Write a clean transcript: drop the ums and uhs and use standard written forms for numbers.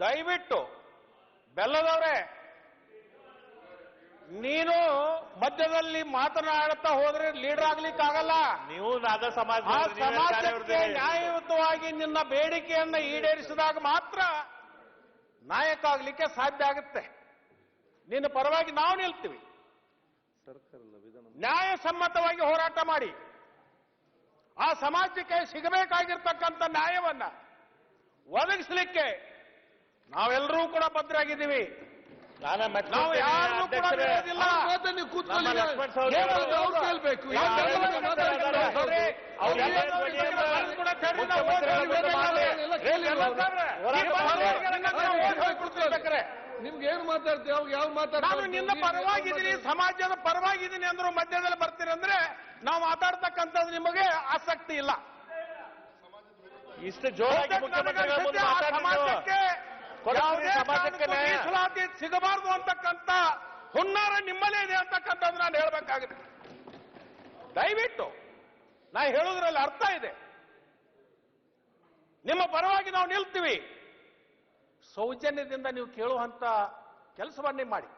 ದಯವಿಟ್ಟು ಬೆಲ್ಲದವ್ರೆ, ನೀನು ಮಧ್ಯದಲ್ಲಿ ಮಾತನಾಡುತ್ತಾ ಹೋದ್ರೆ ಲೀಡರ್ ಆಗ್ಲಿಕ್ಕಾಗಲ್ಲ. ನೀವು ನಾದ ಸಮಾಜ ಆ ಸಮಾಜಕ್ಕೆ ನ್ಯಾಯಯುತವಾಗಿ ನಿನ್ನ ಬೇಡಿಕೆಯನ್ನು ಈಡೇರಿಸಿದಾಗ ಮಾತ್ರ ನಾಯಕ ಆಗ್ಲಿಕ್ಕೆ ಸಾಧ್ಯ ಆಗುತ್ತೆ. ನಿನ್ನ ಪರವಾಗಿ ನಾವು ನಿಲ್ತೀವಿ. ನ್ಯಾಯಸಮ್ಮತವಾಗಿ ಹೋರಾಟ ಮಾಡಿ ಆ ಸಮಾಜಕ್ಕೆ ಸಿಗಬೇಕಾಗಿರ್ತಕ್ಕಂಥ ನ್ಯಾಯವನ್ನ ಒದಗಿಸಲಿಕ್ಕೆ ನಾವೆಲ್ಲರೂ ಕೂಡ ಬದ್ಧರಾಗಿದ್ದೀವಿ. ನಾವು ಯಾರನ್ನೂ ಕೂಡ ಬಿಡೋದಿಲ್ಲ. ನಿಮ್ಗೆ ಏನು ಮಾತಾಡ್ತೀವಿ, ಅವಾಗ ಯಾವ ನಾನು ನಿನ್ನ ಪರವಾಗಿದ್ದೀನಿ, ಸಮಾಜದ ಪರವಾಗಿದ್ದೀನಿ ಅಂದ್ರು ಮಧ್ಯದಲ್ಲಿ ಬರ್ತೀರಿ ಅಂದ್ರೆ ನಾವು ಮಾತಾಡ್ತಕ್ಕಂಥದ್ದು ನಿಮಗೆ ಆಸಕ್ತಿ ಇಲ್ಲ. ಇಷ್ಟು ಜೋರಾಗಿ ಸಮಾಜಕ್ಕೆ ಮೀಸಲಾತಿ ಸಿಗಬಾರದು ಅಂತಕ್ಕಂಥ ಹುನ್ನಾರ ನಿಮ್ಮಲ್ಲೇ ಇದೆ ಅಂತಕ್ಕಂಥದ್ದು ನಾನು ಹೇಳಬೇಕಾಗಿದೆ. ದಯವಿಟ್ಟು ನಾ ಹೇಳುವುದರಲ್ಲಿ ಅರ್ಥ ಇದೆ. ನಿಮ್ಮ ಪರವಾಗಿ ನಾವು ನಿಲ್ತೀವಿ. ಸೌಜನ್ಯದಿಂದ ನೀವು ಕೇಳುವಂತ ಕೆಲಸವನ್ನೇ ಮಾಡಿ.